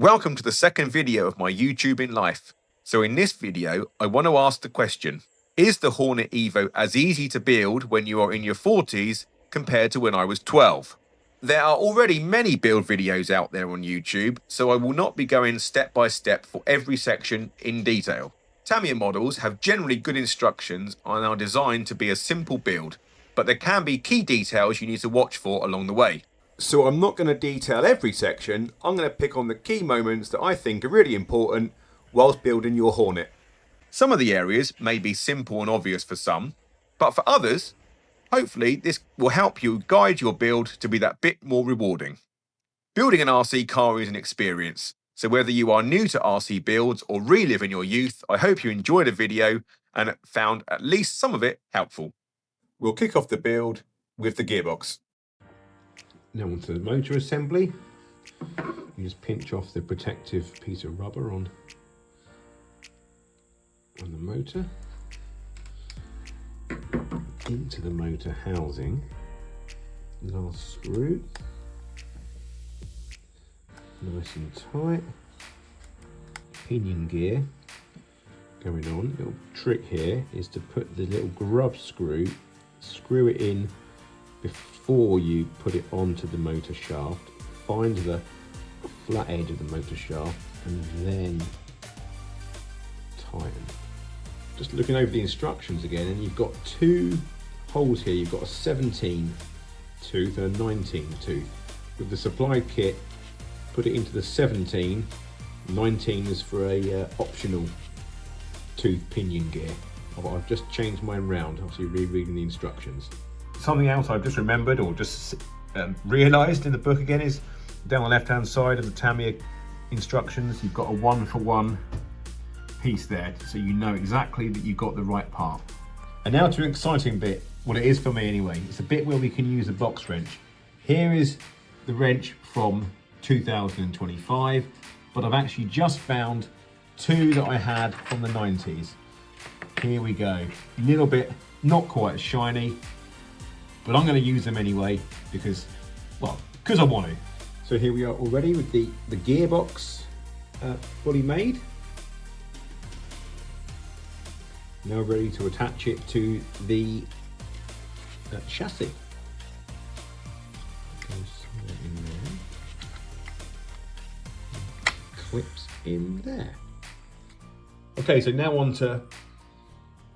Welcome to the second video of my YouTubing life. So in this video, I want to ask the question, is the Hornet Evo as easy to build when you are in your 40s compared to when I was 12? There are already many build videos out there on YouTube, so I will not be going step by step for every section in detail. Tamiya models have generally good instructions and are designed to be a simple build, but there can be key details you need to watch for along the way. So I'm not going to detail every section, I'm going to pick on the key moments that I think are really important whilst building your Hornet. Some of the areas may be simple and obvious for some, but for others, hopefully this will help you guide your build to be that bit more rewarding. Building an RC car is an experience, so whether you are new to RC builds or reliving your youth, I hope you enjoyed the video and found at least some of it helpful. We'll kick off the build with the gearbox. Now onto the motor assembly. You just pinch off the protective piece of rubber on the motor. Into the motor housing. Last screw. Nice and tight. Pinion gear going on. Little trick here is to put the little grub screw, screw it in before you put it onto the motor shaft. Find the flat edge of the motor shaft and then tighten. Just looking over the instructions again, and you've got two holes here. You've got a 17 tooth and a 19 tooth. With the supplied kit, put it into the 17. 19 is for a optional tooth pinion gear. I've just changed mine round, obviously rereading the instructions. Something else I've just remembered or just realised in the book again is down the left hand side of the Tamiya instructions, you've got a 1-for-1 piece there, so you know exactly that you got the right part. And now to an exciting bit, what it is for me anyway. It's a bit where we can use a box wrench. Here is the wrench from 2025, but I've actually just found two that I had from the 90s. Here we go. A little bit, not quite as shiny, but I'm going to use them anyway because I want to. So here we are already with the gearbox fully made. Now ready to attach it to the chassis. Goes in there. Clips in there. Okay, so now on to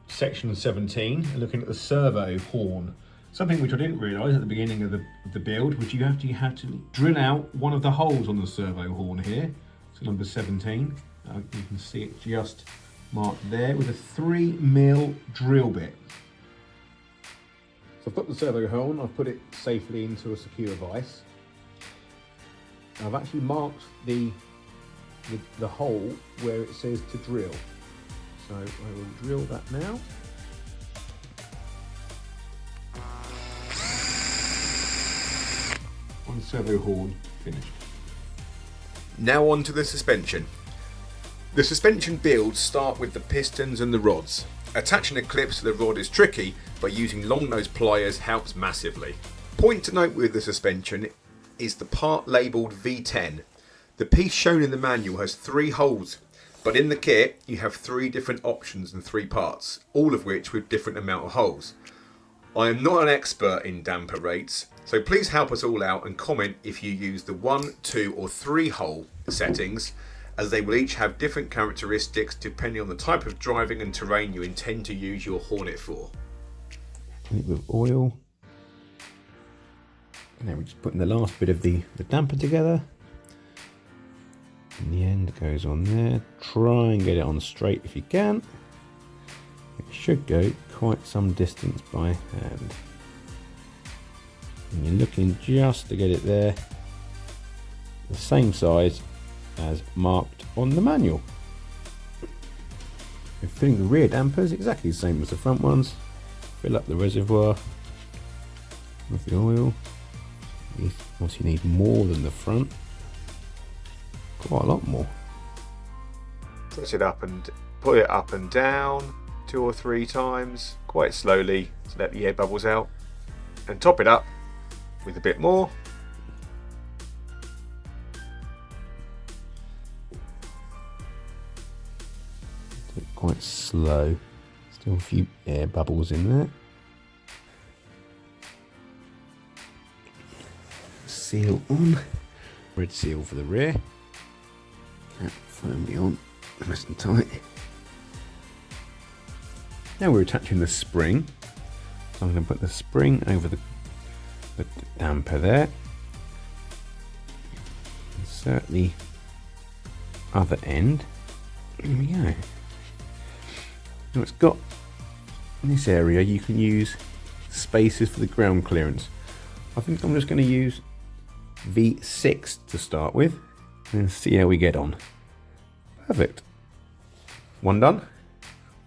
section 17 and looking at the servo horn. Something which I didn't realise at the beginning of the build, which you have to drill out one of the holes on the servo horn here. So number 17, you can see it just marked there with a 3mm drill bit. So I've got the servo horn, I've put it safely into a secure vise. I've actually marked the hole where it says to drill. So I will drill that now. One servo horn finished. Now on to the suspension. The suspension builds start with the pistons and the rods. Attaching a clip to the rod is tricky, but using long nose pliers helps massively. Point to note with the suspension is the part labelled V10. The piece shown in the manual has 3 holes, but in the kit you have 3 different options and 3 parts, all of which with different amount of holes. I am not an expert in damper rates, so please help us all out and comment if you use the 1, 2 or 3 hole settings, as they will each have different characteristics depending on the type of driving and terrain you intend to use your Hornet for. With oil. And then we're just putting the last bit of the damper together. In the end it goes on there. Try and get it on straight if you can. It should go quite some distance by hand. And you're looking just to get it there, the same size as marked on the manual. And filling the rear dampers exactly the same as the front ones. Fill up the reservoir with the oil. You obviously need more than the front, quite a lot more. Press it up and put it up and down 2 or 3 times, quite slowly to let the air bubbles out, and top it up with a bit more. Quite slow. Still a few air bubbles in there. Seal on. Red seal for the rear. Cap firmly on, nice and tight. Now we're attaching the spring. So I'm going to put the spring over the damper there. Insert the other end. Here we go. Now it's got, in this area you can use spaces for the ground clearance. I think I'm just going to use V6 to start with and see how we get on. Perfect. One done.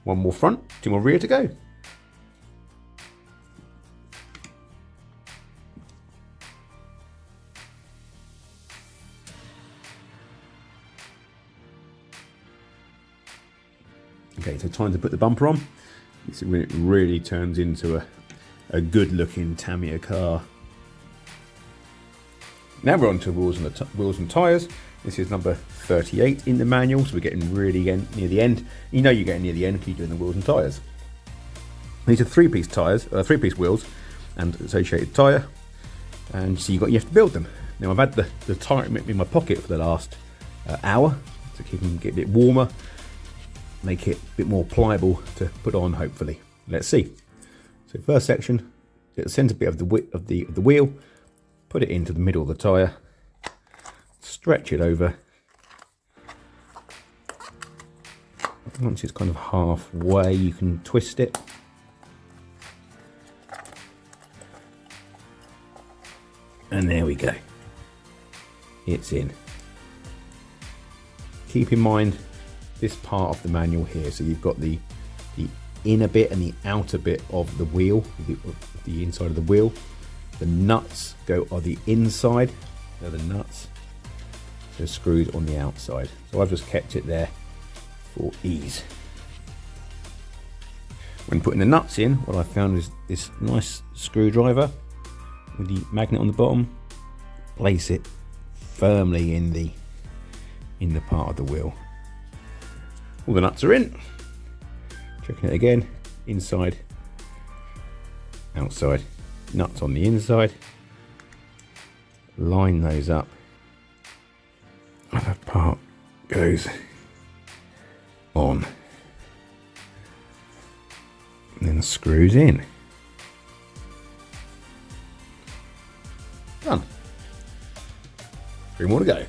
One more front, two more rear to go. Okay, so time to put the bumper on. This is when it really turns into a good looking Tamiya car. Now we're on to wheels and tyres. This is number 38 in the manual, so we're getting really near the end. You know you're getting near the end because you're doing the wheels and tyres. These are three-piece tyres, three-piece wheels and associated tyre. And so you have to build them. Now I've had the tyre in my pocket for the last hour to keep them get a bit warmer, make it a bit more pliable to put on hopefully. Let's see. So first section, get the centre bit of the wheel, put it into the middle of the tyre, stretch it over. Once it's kind of halfway, you can twist it. And there we go. It's in. Keep in mind this part of the manual here. So you've got the inner bit and the outer bit of the wheel, the inside of the wheel. The nuts are the inside. They're the nuts. The screws on the outside. So I've just kept it there for ease. When putting the nuts in, what I found is this nice screwdriver with the magnet on the bottom. Place it firmly in the part of the wheel. All the nuts are in. Checking it again. Inside, outside. Nuts on the inside. Line those up. Other part goes on. And then screws in. Done. 3 more to go.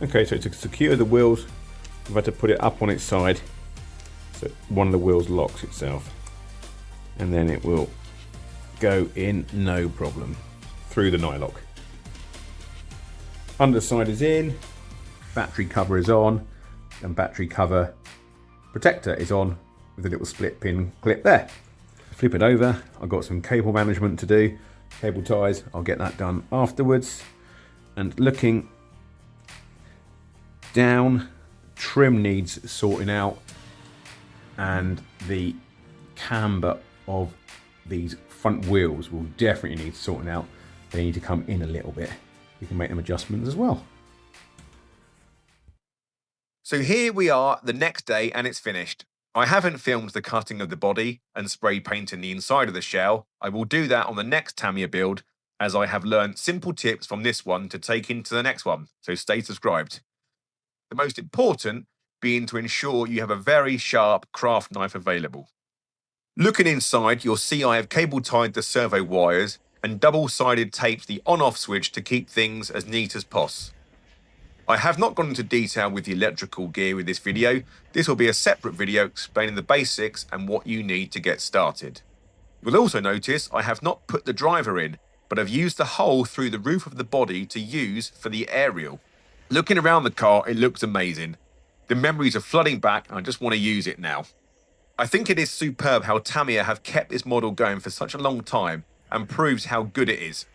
Okay, so to secure the wheels, I've had to put it up on its side so one of the wheels locks itself. And then it will go in no problem through the nylock. Underside is in, battery cover is on, and battery cover protector is on with a little split pin clip there. Flip it over. I've got some cable management to do, cable ties. I'll get that done afterwards. And looking down, trim needs sorting out, and the camber of these front wheels will definitely need sorting out. They need to come in a little bit. You can make them adjustments as well. So here we are the next day and it's finished. I haven't filmed the cutting of the body and spray painting the inside of the shell. I will do that on the next Tamiya build, as I have learned simple tips from this one to take into the next one, so stay subscribed. The most important being to ensure you have a very sharp craft knife available. Looking inside, you'll see I have cable tied the servo wires and double-sided taped the on-off switch to keep things as neat as possible. I have not gone into detail with the electrical gear with this video. This will be a separate video explaining the basics and what you need to get started. You will also notice I have not put the driver in, but I've used the hole through the roof of the body to use for the aerial. Looking around the car, it looks amazing. The memories are flooding back and I just want to use it now. I think it is superb how Tamiya have kept this model going for such a long time and proves how good it is.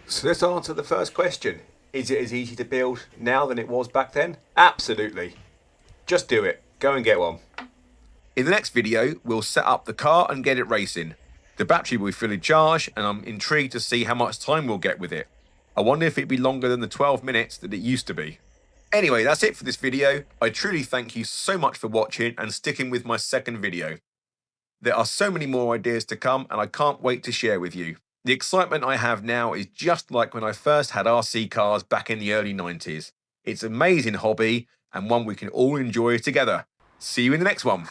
So let's answer the first question. Is it as easy to build now than it was back then? Absolutely. Just do it. Go and get one. In the next video, we'll set up the car and get it racing. The battery will be fully charged and I'm intrigued to see how much time we'll get with it. I wonder if it'd be longer than the 12 minutes that it used to be. Anyway, that's it for this video. I truly thank you so much for watching and sticking with my second video. There are so many more ideas to come and I can't wait to share with you. The excitement I have now is just like when I first had RC cars back in the early 90s. It's an amazing hobby and one we can all enjoy together. See you in the next one.